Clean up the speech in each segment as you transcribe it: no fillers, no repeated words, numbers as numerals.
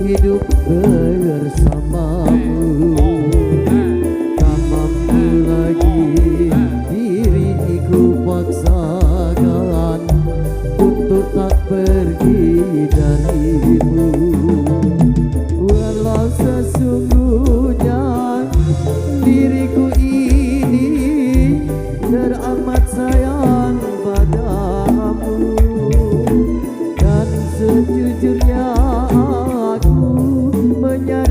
hidup bersamamu. Tak mampu lagi diriku paksakan untuk tak pergi darimu. Walau sesungguhnya diriku ini teramat sayang padamu, dan sejujurnya aku menyayangkan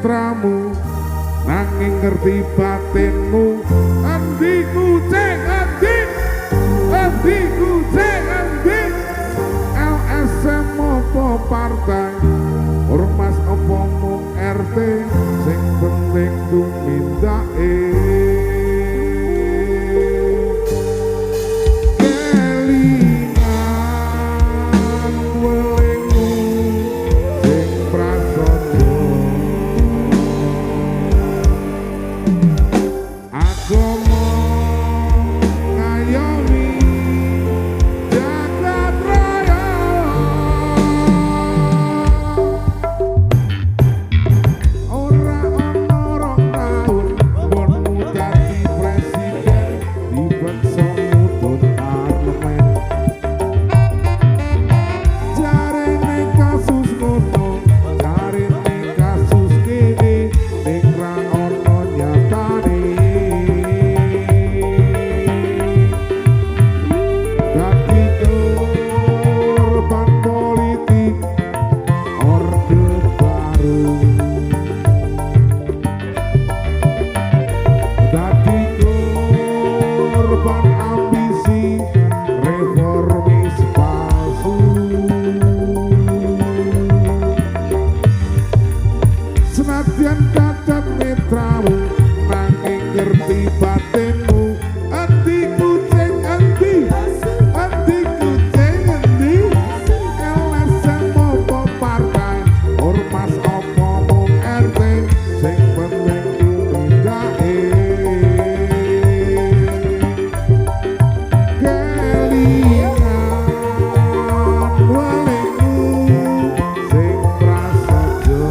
netramu nanging ngerti batinmu. Endi kucing endi, endi kucing endi, LSM apa partai, ormas apa mung RT, sing penting tumindake. Senadyan cacat netramu nanging ngerti batinmu. Endi kucing endi, endi kucing endi, LSM apa partai, ormas apa mung RT, sing penting tumindake. Kelingan welingmu sing prasaja,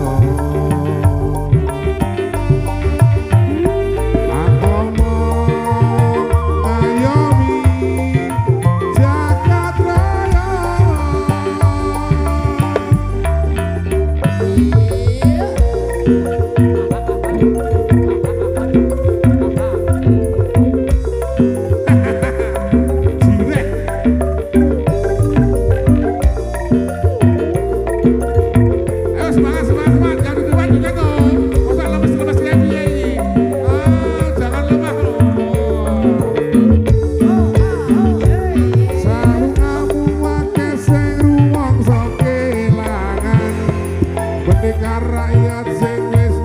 rakyat sing wis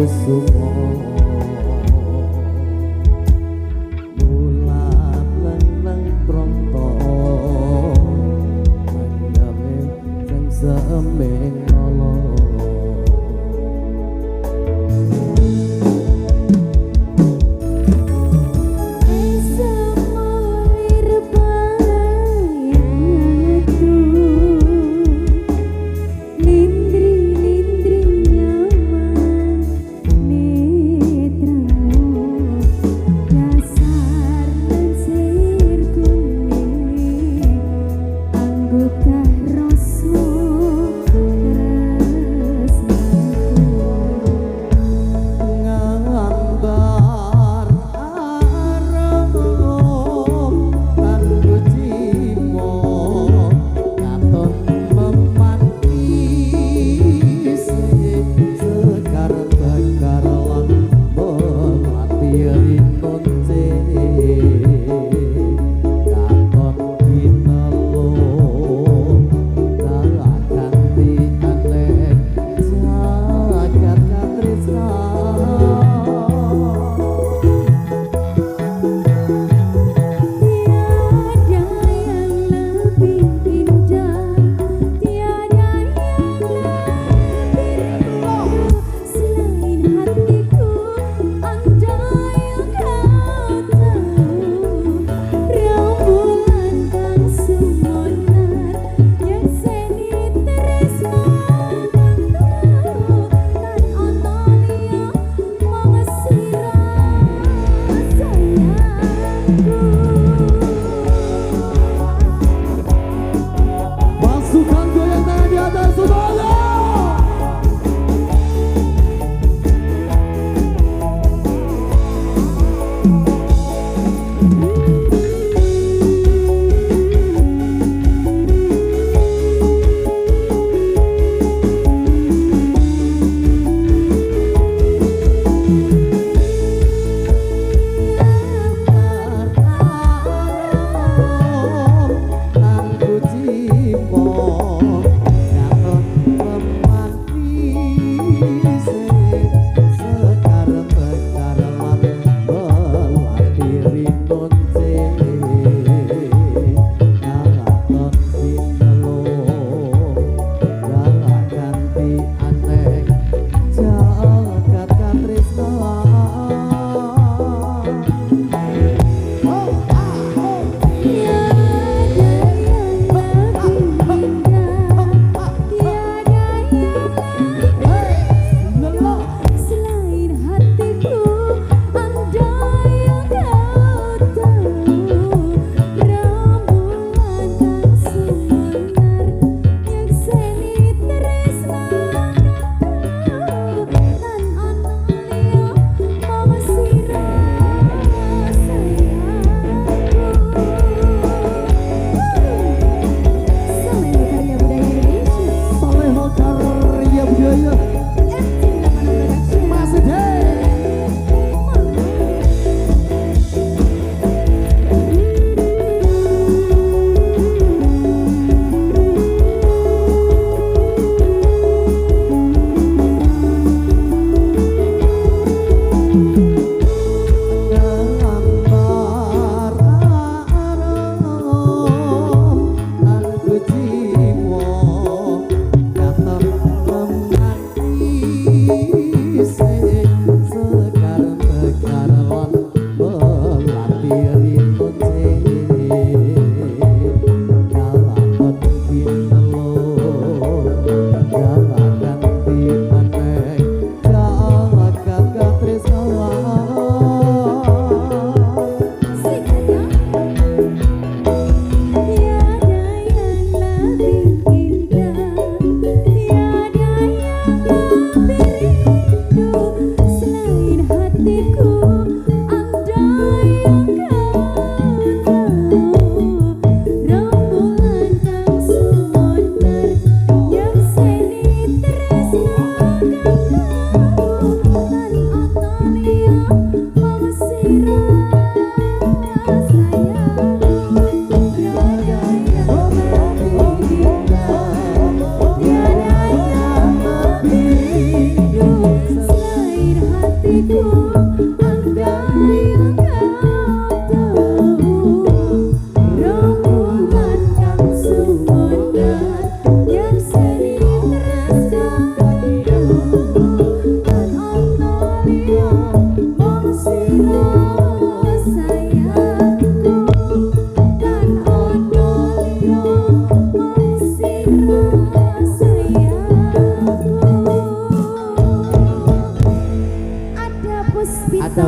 kusumo mulat leng pronto manggame sing semeng ngolo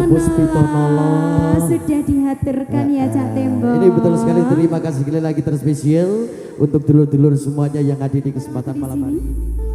Puspitonolo. Sudah dihaturkan ya Cak Tembok. Ini betul sekali, terima kasih sekali lagi terspesial untuk dulur-dulur semuanya yang hadir di kesempatan malam hari ini.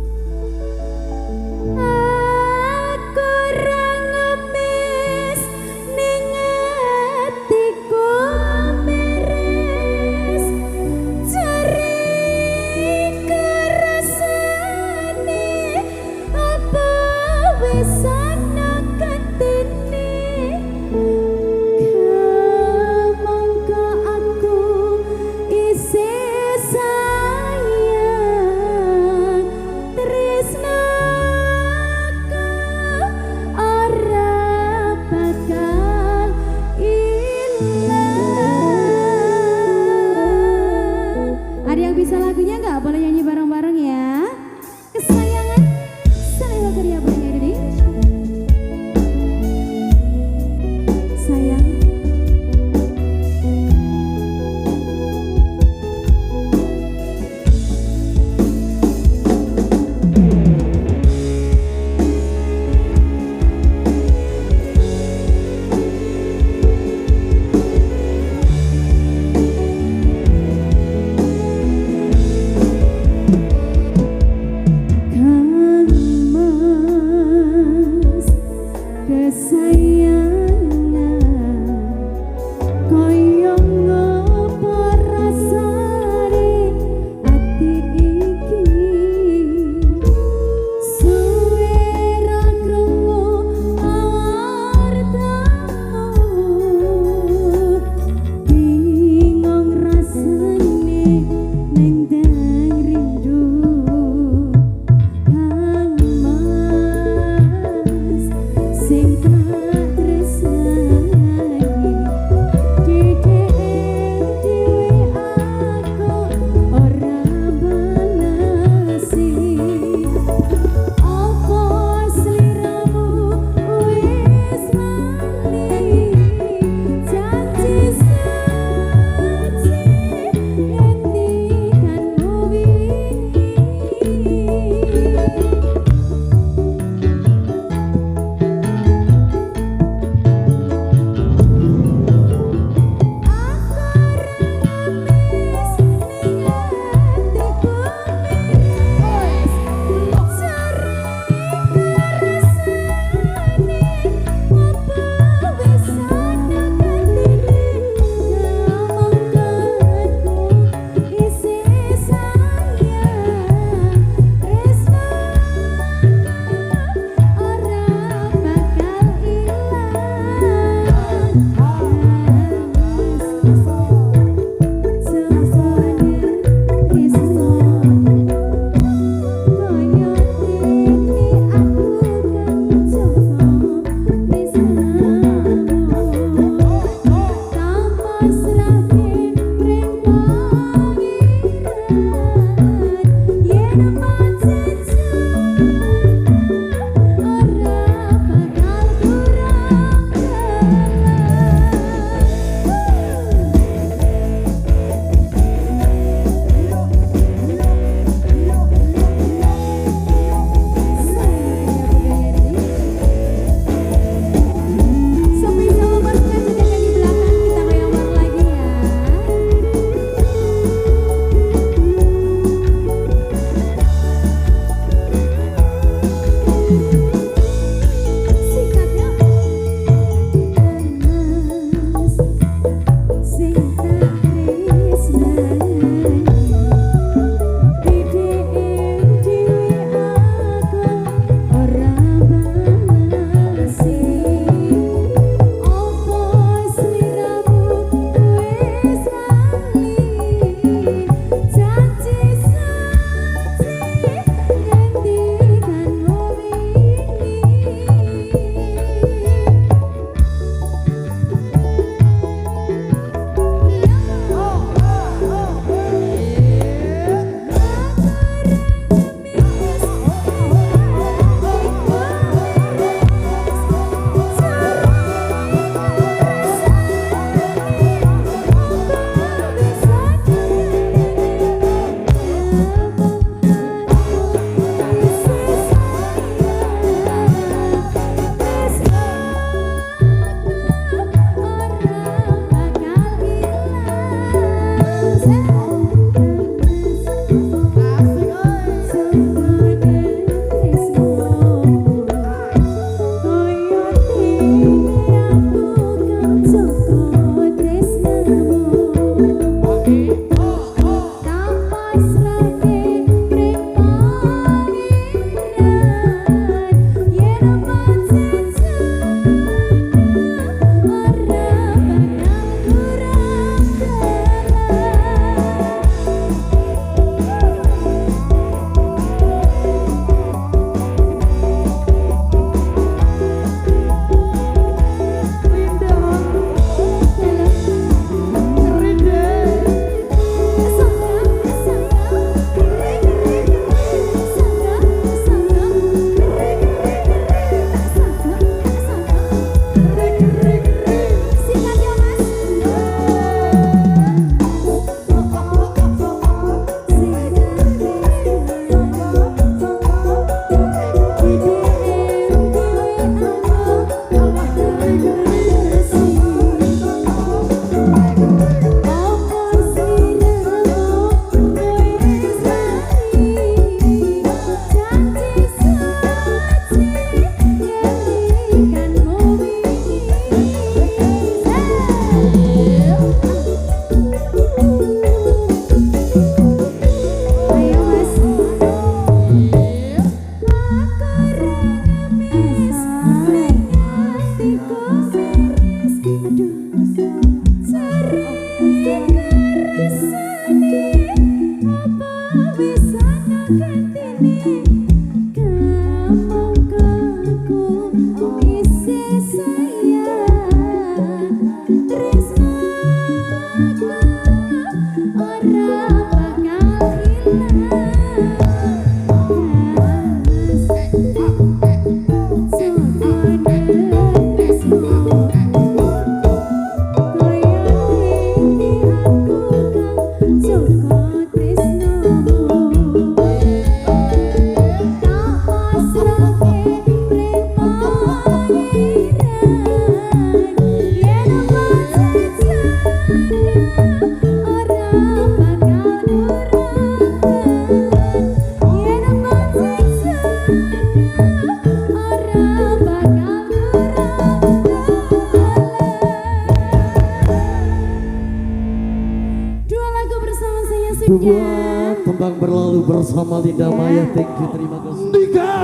Sebuah tembang berlalu bersama Linda Maya. Thank you, terima kasih. Nika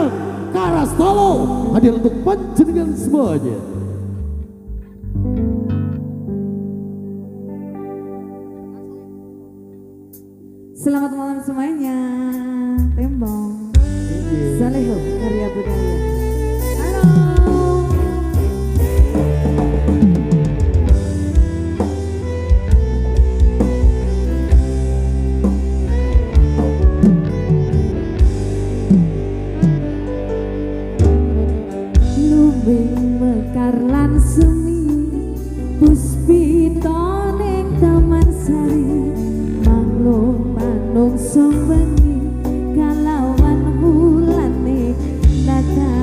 Karastolo hadir untuk panjenengan semuanya. Selamat malam semuanya. Tembong Saleho Karya Budaya. Halo. Lumbing mekar lan semi puspita ning taman sari manglung manung sumbengi kalawan hulane datang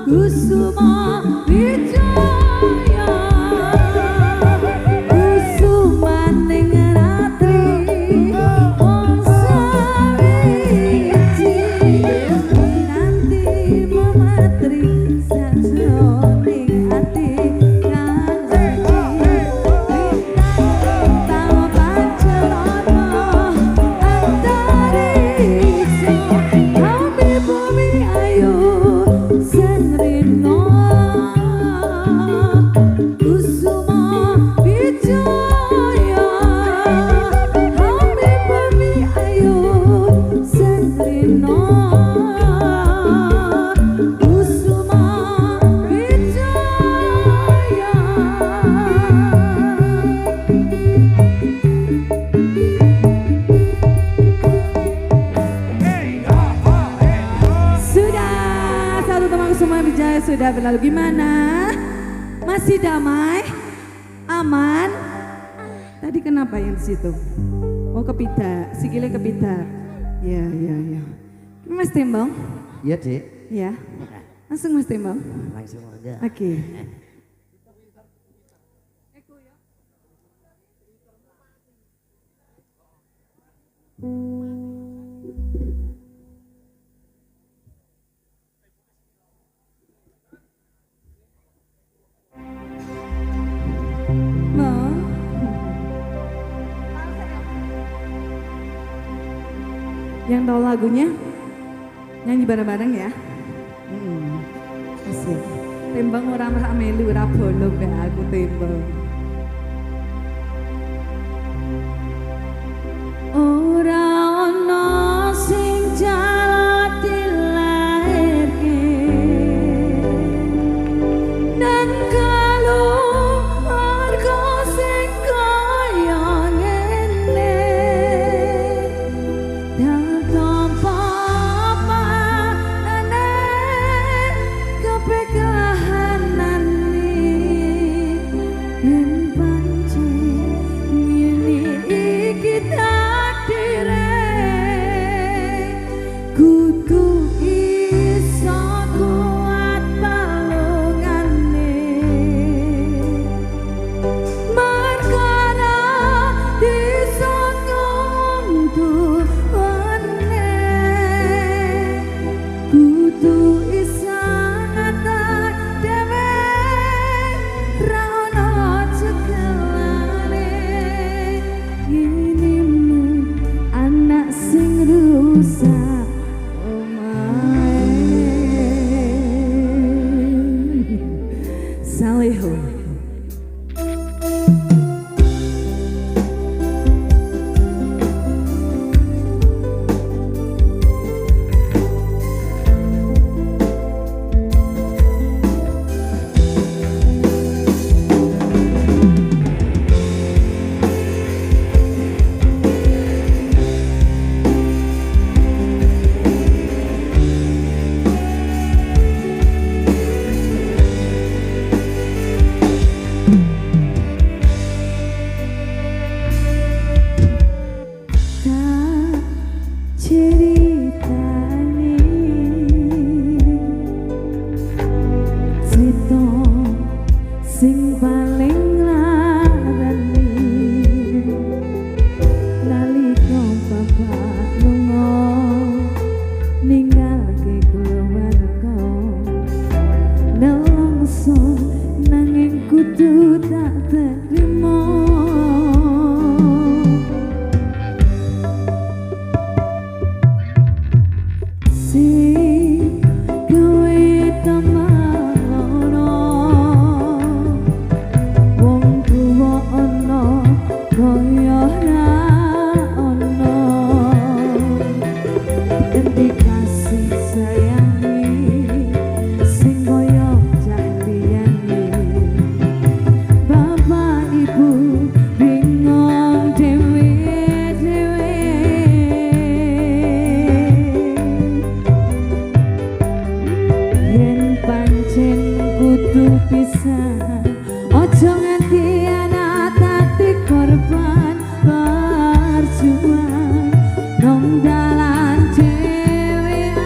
Kusuma Wijaya Kusuma ning ratri wong sawiji nanti mematri sajroning ati kanjeng tawa pancerono antariksa kami bumi ayu senrino kusuma wijaya kami bumi ayu senrino kusuma wijaya. Sudah, satu teman semua Wijaya sudah berlalu. Gimana? Masih damai? Aman? Tadi kenapa yang di situ? Oh kepidak, sikile kepidak. Ya. Mas Tembong? Iya, Dek. Ya. Langsung Mas Tembong. Langsung aja. Oke. Mau? Yang tahu lagunya nyanyi bareng-bareng ya. Asik. Tembang ora sak melu ora bolong nek aku tembang. Ora ana sing jalan dilahirke dan keluarga sing kaya ngene dan tanpa apa-apane kepegahanan yen pancen ngene iki takdire kudu iso kuat balungane markara disokong tuane kudu isa ngatak dewe ra ono cekelane nginimu anak sing rusak omahe Saleho. Tak ceritani cerita sing paling larani nalika bapak lunga ninggalke keluarga nelongso nanging kudu tak terima. Sing gawe tamalono wong tuwa ana kaya ora ana endi kasih sayangi sing kaya cahyane bapak ibu bingung dhewe yen pancen kudu pisah ojo nganti ana tati korban berjuang nong dalan dhewean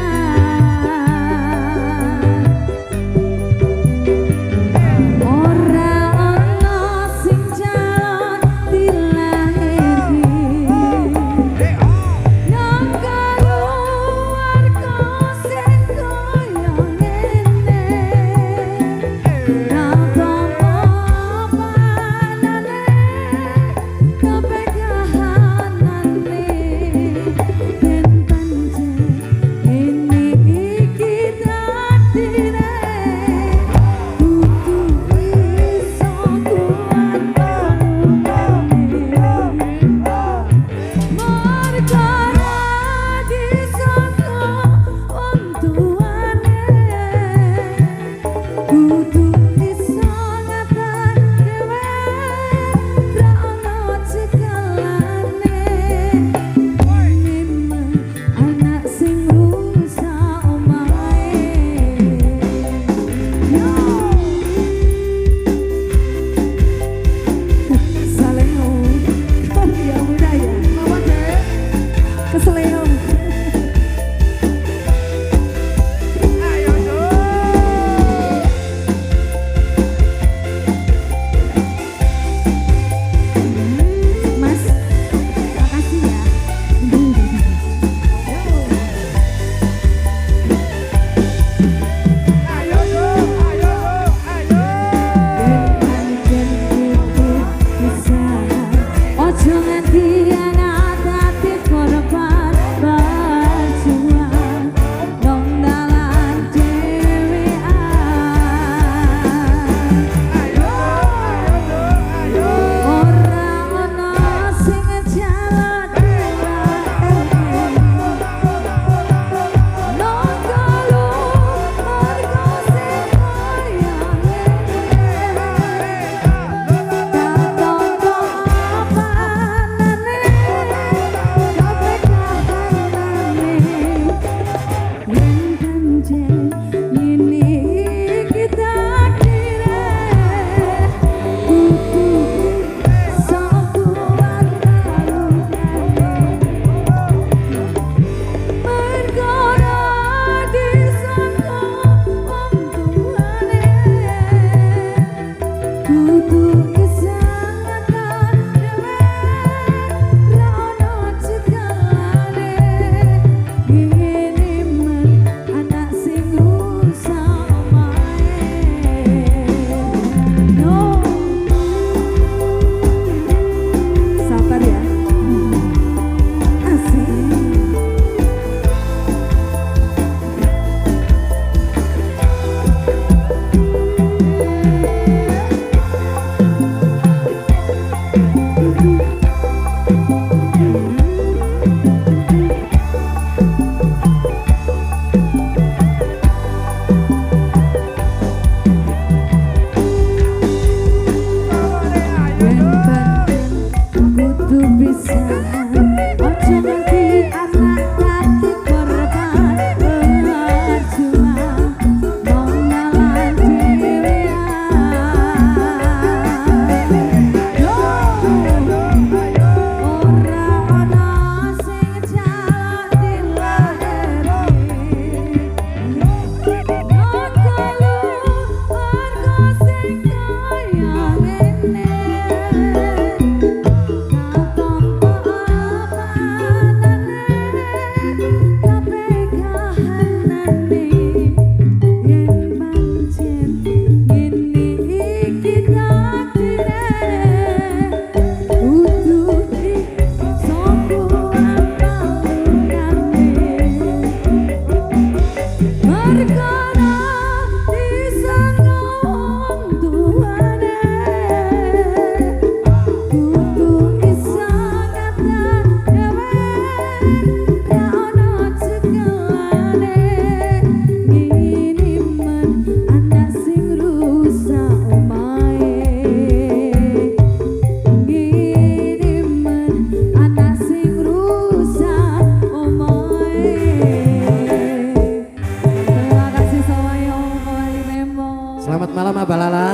Selamat malam Abah Lala.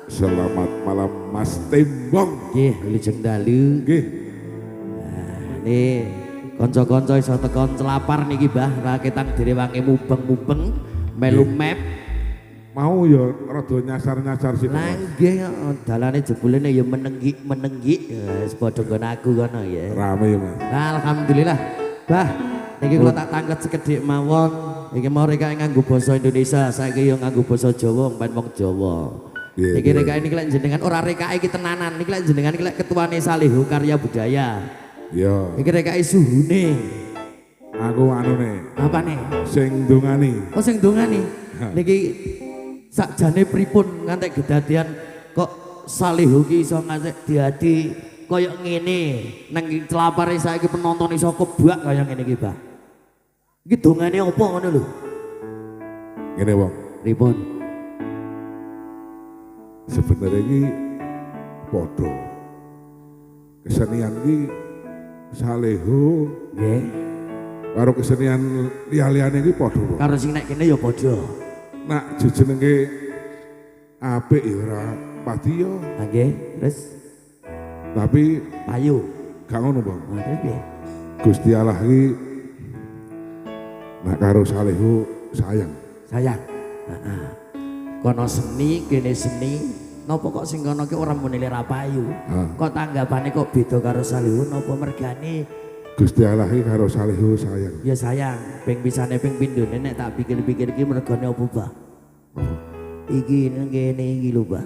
Selamat malam Mas Tembong. Nggih, wilujeng dalu. Nggih. Ini konco-konco iso tekon celapar niki Bah, raketan direwangi mubeng-mubeng melu map. Mau ya rada nyasar-nyasar sih. Lah nggih, dalane jebulene ya menenggik. Wis padha nggon aku kono ya. Rame Mas. Nah, alhamdulillah. Bah, niki kula tak tangket sekedhik mawon. Iki mau reka nganggo basa Indonesia, saiki yo nganggo basa Jawa, ben wong Jawa. Niki reka ini lek jenengan ora reka iki tenanan, niki lek jenengan iki lek ketuane Salihu Karya Budaya. Iya. Iki reka suhune. Aku anune. Apane? Sing ndongani. Oh sing ndongani. Niki sakjane pripun ngantek kedadian kok Salihu ki iso ngantek diadi kaya ngene nang celapare saiki penonton iso kebak kaya ngene iki, Bah. Iki dongane apa ngono lho? Ngene wong. Pripun? Sebenarnya iki padha. Kesenian iki Salihu Nggih. karo kesenian liya-liyane iki padha. Karo sing nek kene ya padha. Nak jenenge apik ya ora pati ya. Ha nggih, terus Tapi payu. gak ngono, Bang. Nah, terus piye? Gusti Allah iki nak karo Salihu sayang. Sayang. Heeh. Kono seni, kene seni. Napa kok sing kono ki ora muni ra payu? Kok tanggapane kok beda karo Salihu napa mergane Gusti Allah iki karo Salihu sayang. ya sayang, ping pisane ping pindhone nek tak pikir-pikir iki mergane apa, Bah? Iki ngene iki lho, Bah.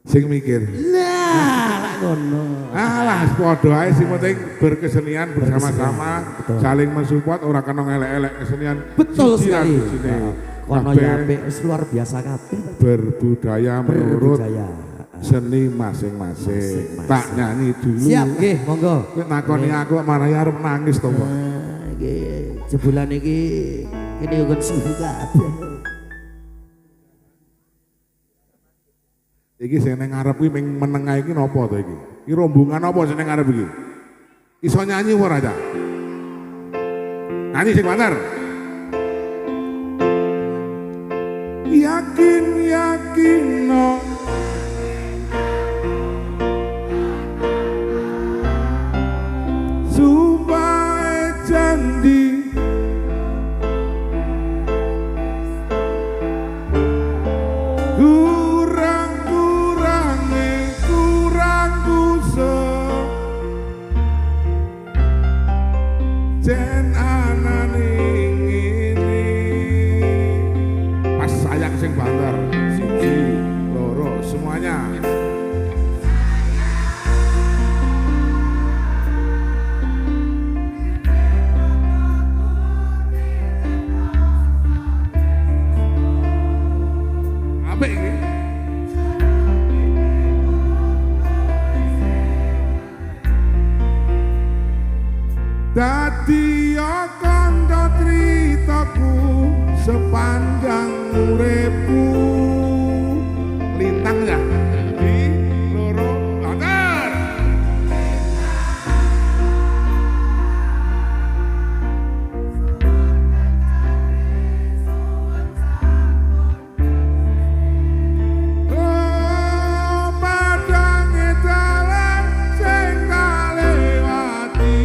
Sing mikir. Nah, lak ngono. Alah, padha ae sing penting berkesenian bersama-sama, Betul. saling mensupport, ora kena ngelek-elek kesenian. Betul Siji sekali. lan sijine. Kono Kabeh ya apik, wis luar biasa kabeh. berbudaya menurut Berbudaya. seni masing-masing. Masing-masing. Tak nyanyi dulu. Siap, nggih, monggo. Kowe nakoni aku marah arep nangis to, Pak. Nggih, jebulan iki kene yo kon suhu kabeh. Iki sing ning ngarep kuwi ming menengah iki napa to iki? Iki rombongan apa sing ning ngarep iki? Iso nyanyi ora aja? Nyanyi sing bener. Yakin yakin no. Sumpah janji jen anane ngene pas sayang sing banter siji loro semuanya apik iki dadi kandha tritaku sepanjang uripku lintang ya di loro banter oh padange dalan sing kalewati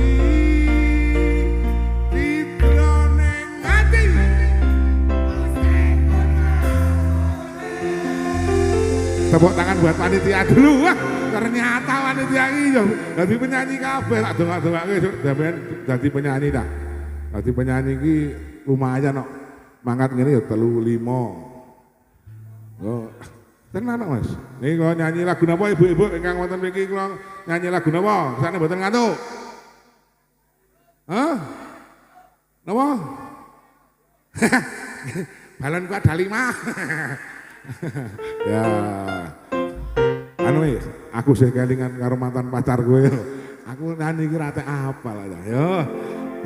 tepuk tangan buat panitia dulu. Wah, ternyata panitia ini jadi penyanyi kabeh tak dongak-dongake sampean dadi penyanyi dah. Dadi penyanyi iki lumayan kok. Mangkat ngene ya 3 5. Oh. Tenan kok, Mas. Niki kok nyanyi lagu napa ibu-ibu ingkang wonten mriki kula nyanyi lagu napa? Sakne mboten ngantuk. Hah? Napa? Balon ku ada 5. Ya, anu aku sih kelingan karo mantan pacar gue. Aku nyanyi kira teh apa lah ya. Yo,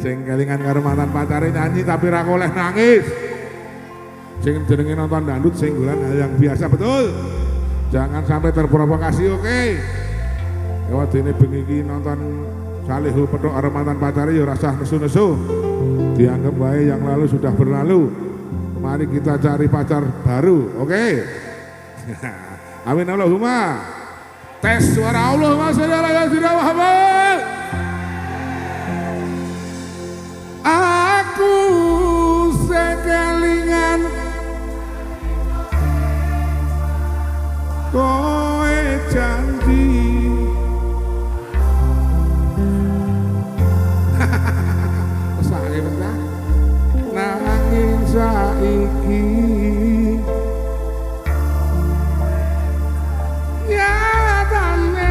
sing kelingan karo mantan pacare nyanyi tapi ra oleh nangis. Sing jenenge nonton dangdut singgulan hal yang biasa betul. Jangan sampai terprovokasi, oke? Ya dene bengi iki nonton Salihu pedhok karo mantan pacare ya rasa nesu-nesu. Dianggap wae yang lalu sudah berlalu. Mari kita cari pacar baru, oke? Amin Allahumma. Tes suara Allahumma sholli ala sayyidina Muhammad. Aku sekelingan kowe janji saiki bentar nanging saiki nyatane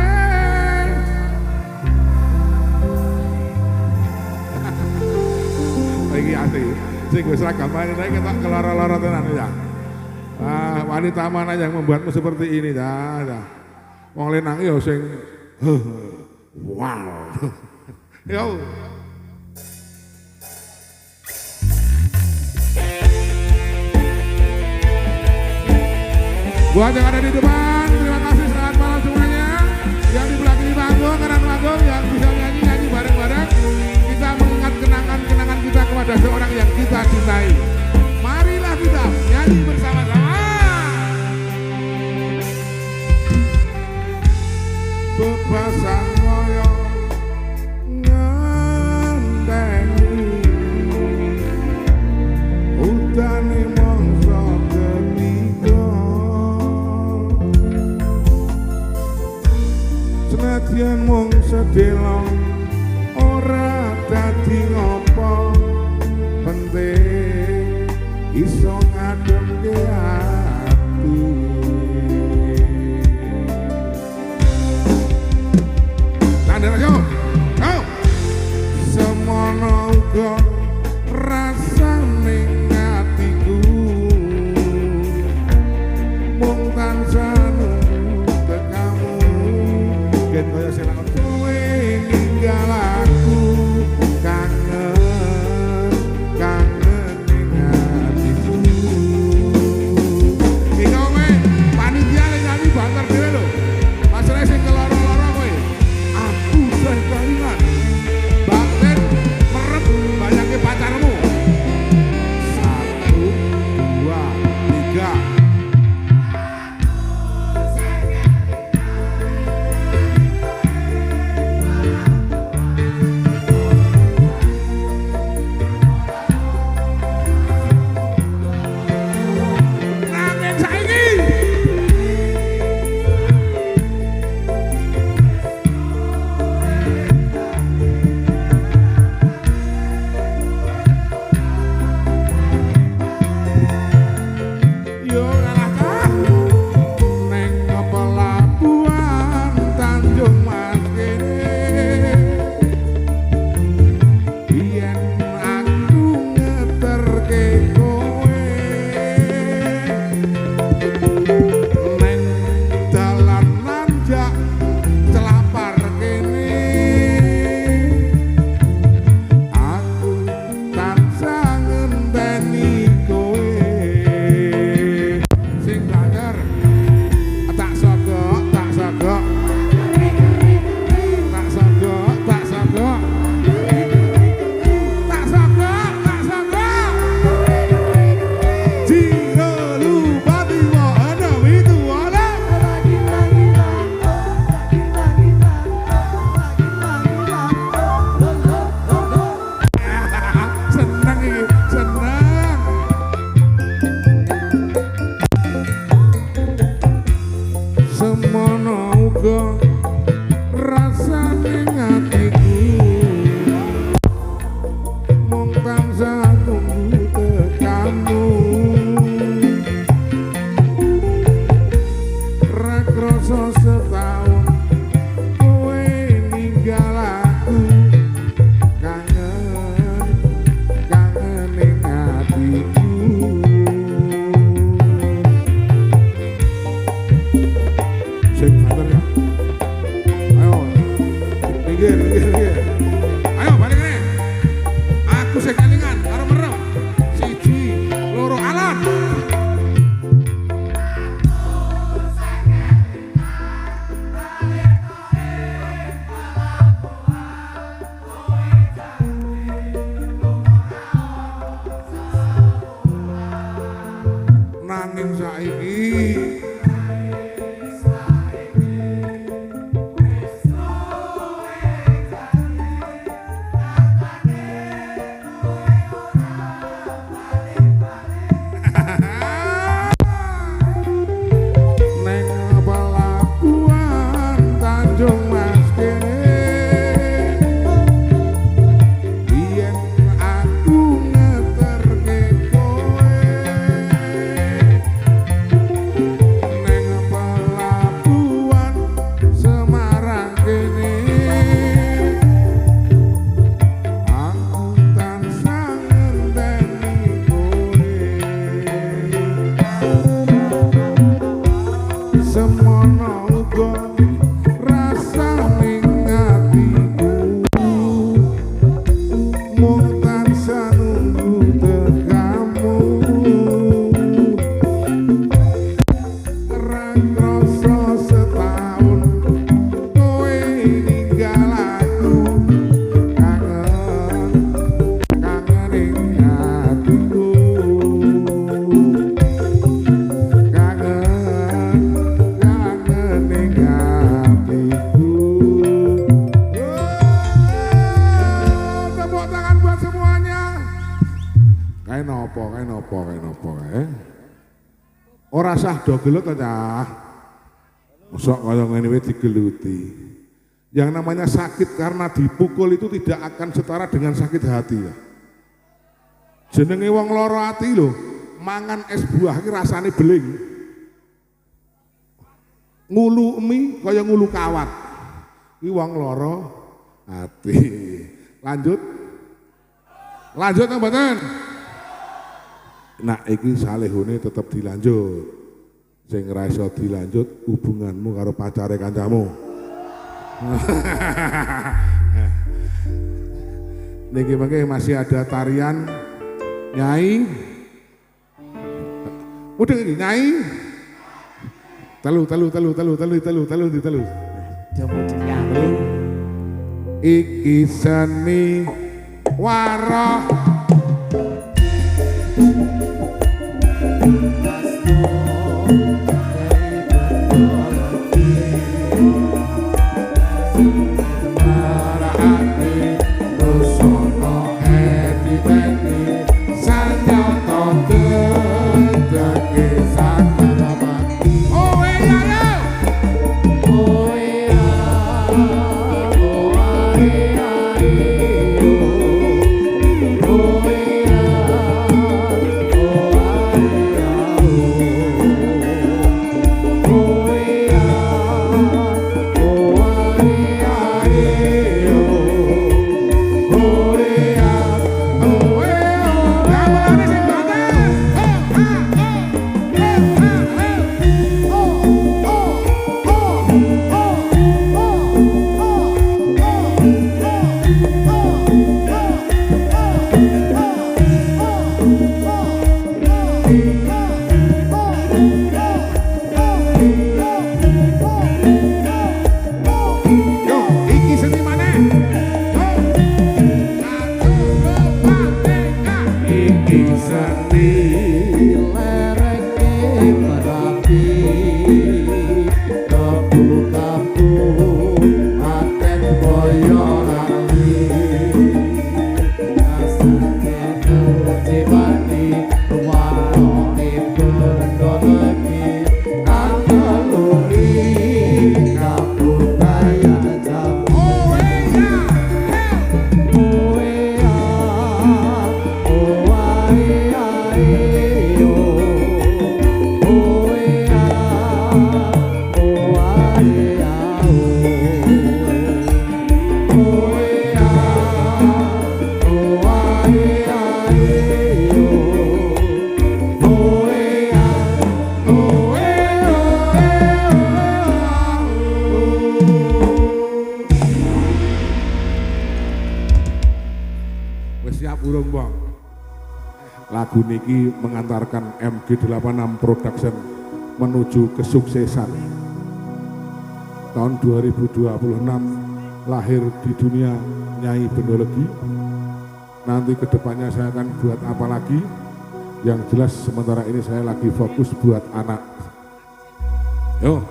iki asli sing wis ragamane ketok keloro-loro tenan ya. Wanita mana yang membuatmu seperti ini dah. Wong lenang yo sing wow. Yo. Buat yang ada di depan, terima kasih selamat malam semuanya. Yang di belakang di panggung, kanan panggung yang bisa nyanyi bareng-bareng. Kita mengingat kenangan-kenangan kita kepada seorang yang kita cintai. Marilah kita nyanyi bersama-sama. Bebasan ngoyo ngenteni utane mongso ketiga senadyan mung sedelo ora dadi ngopo penting iso ngademke ati. Yo, semono uga rasane atiku mung tansah nunggu kamu gen kaya seneng kowe ninggal aku kangen ning atiku iki kowe panitia nyanyi banter dhewe lho masalah sing keloro-loro kowe kalingan bakten merep banyaknya pacarmu 1, 2, 3 nanging saiki Ora sah do gelut ta cah. Mosok kaya ngene wis digeluti. Yang namanya sakit karena dipukul itu tidak akan setara dengan sakit hati ya. Jenenge wong lara ati lho, mangan es buah iki rasane beling. Ngulu mie kaya ngulu kawat. Iki wong lara ati. Lanjut. Lanjut ta mboten? Nah iki salehune tetep dilanjut. Sing ora iso dilanjut hubunganmu karo pacare kancamu. Niki mengke masih ada tarian Nyai. Udah iki Nyai. Telu. Coba dinyali. Iki seni waroh lagu niki mengantarkan MG86 Production menuju kesuksesan. Tahun 2026 lahir di dunia Nyai Bendolegi. Nanti kedepannya saya akan buat apa lagi? Yang jelas sementara ini saya lagi fokus buat anak. Yo.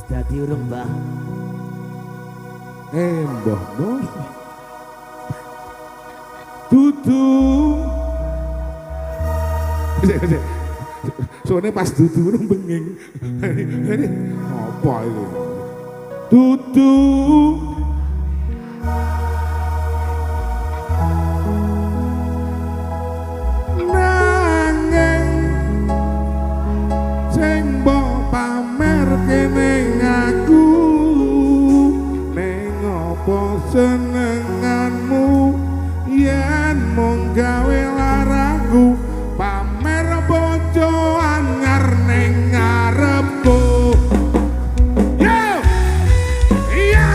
Dadi urung, Mbah. Mbah. Dudu. Soalnya pas dudu urung benging. Ini apa ini? Dudu. Nanging sing mbok pamerke ning aku, ning apa senenganmu yen mung gawe laraku. Bojo anyar ning ngarepku. Yo. Iya.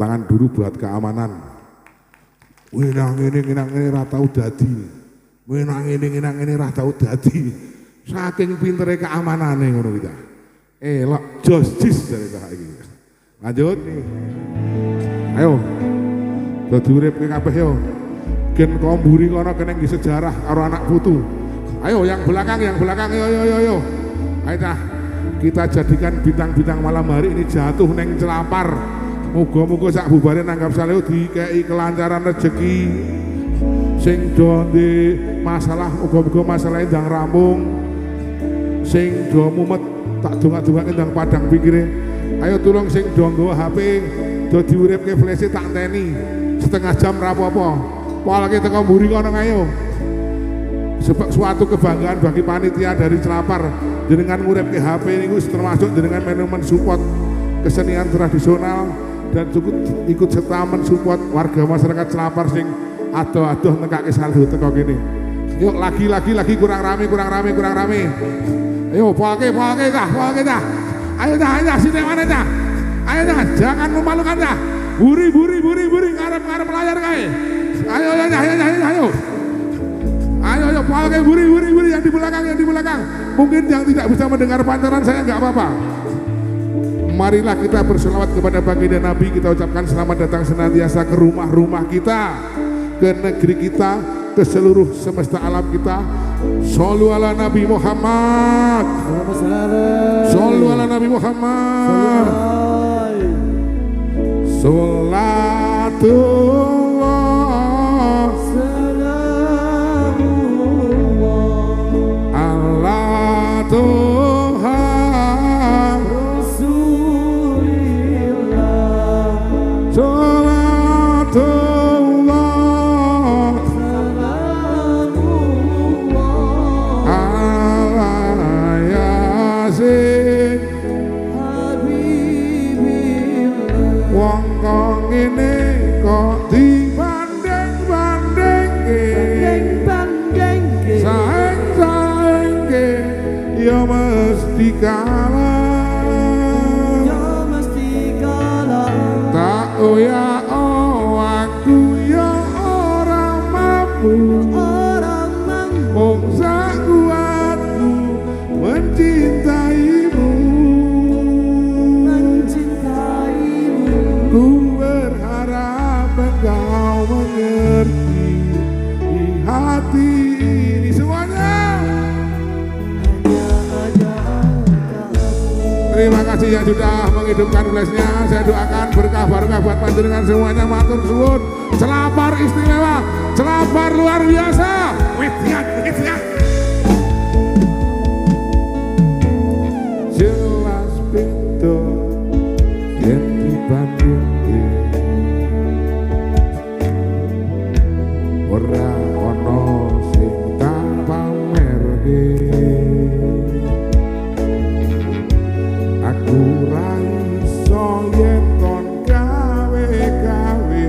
tangan dulu buat keamanan. Winang ini ra tau dadi. Winang ini ra tau dadi. Saking pintere keamanane ngono kita. Elok justice dari kakak iki. Lanjut. Ayo. Dadi urip kabeh yo. Gen komburi kono kene ngisi sejarah karo anak putu. Ayo yang belakang yo. Ayo dah. Kita jadikan bintang-bintang malam hari ini jatuh neng celapar. Muga-muga sak bubare nanggap saleh dikei kelancaran rezeki. Sing do ndek masalah muga-muga masalahe ndang rampung. Sing do mumet tak dongak-dongake ndang padang pikire. Ayo tulung sing do nggawa HP do diuripke flash tak enteni. Setengah jam ra apa-apa. Polke teko mburi kono ayo. Sebab suatu kebanggaan bagi panitia dari Celapar dengan nguripke HP niku termasuk dengan mensupport kesenian tradisional dan cukup ikut serta mensupport warga masyarakat Celapar sing adoh-adoh nekake salju teko kene. Yuk lagi kurang rame. Ayo polke dah. Ayo dah sini mana dah. Ayo dah jangan memalukan dah. Buri ngarep layar kae. Ayo. Ayo polke buri yang di belakang. Mungkin yang tidak bisa mendengar pancaran saya enggak apa-apa. Marilah kita berselawat kepada baginda Nabi, kita ucapkan selamat datang senantiasa ke rumah-rumah kita, ke negeri kita, ke seluruh semesta alam kita. Shollu ala Nabi Muhammad. Shollu ala Nabi Muhammad. Salatullah ala Tuhan Rasulillah. Salatullah ala Yasin Habibillah. Wong kok ngene kok dibanding-bandingke saeng-saengke ya mesti kalah tak ya aku ya orang mampu mung sak kuatku mencintaimu. Ku berharap engkau mengerti di hati ini semuanya. Terima kasih yang sudah menghidupkan flashnya. Saya doakan berkah barokah buat panjenengan semuanya. Matur suwun. Celapar istimewa, Celapar luar biasa. Witian. Jelas beda yen dibandingke, ora ono sing tak pamerke. Aku ra iso yen kon gawe-gawe,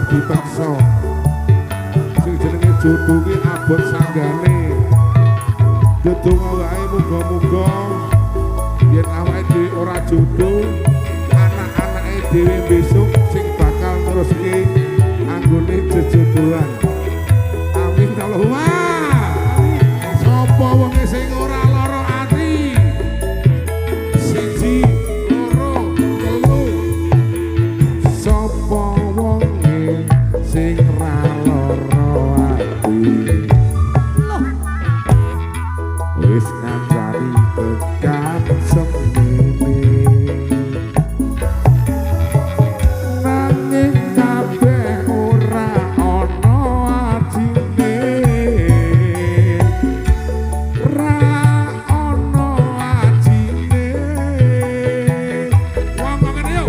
dipeksa. Sing jenenge jodoh ki abot sanggane. Ndedonga wae muga-muga yen awake dhewe ora jodoh, anak-anake dhewe besok sing bakal neruske anggone jejodohan. Amin Allahumma. Sapa wonge sing ora lara ati? Siji, loro, telu. Sapa wonge sing ora lara ati? Wis ngancani tekan semene. Nanging kabeh ora ana artine. Ora ana artine. Wong ngene yo.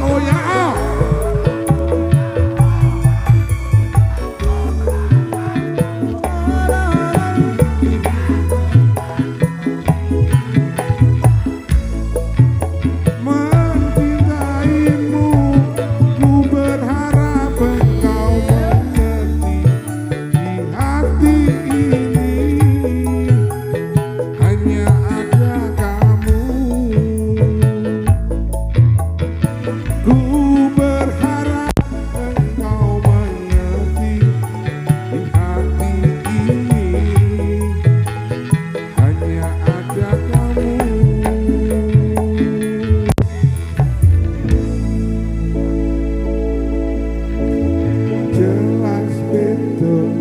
Oh ya. Mencintaimu, ku berharap engkau mengerti. Di hati ini hanya ada kamu. Ku berharap engkau mengerti. Di hati ini hanya ada kamu. Jelas betul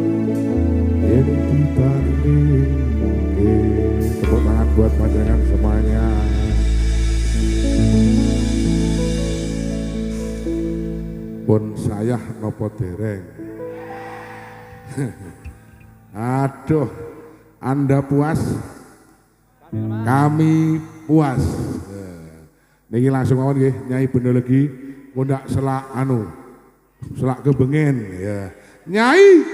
yang dibandingke. Tepuk tangan buat panjangan semuanya. Pun saya nopo dereng. Aduh, Anda puas? Kami puas. Niki langsung mawon nggih, Nyai bener lagi ngundak selak selak kebengen ya. Nyai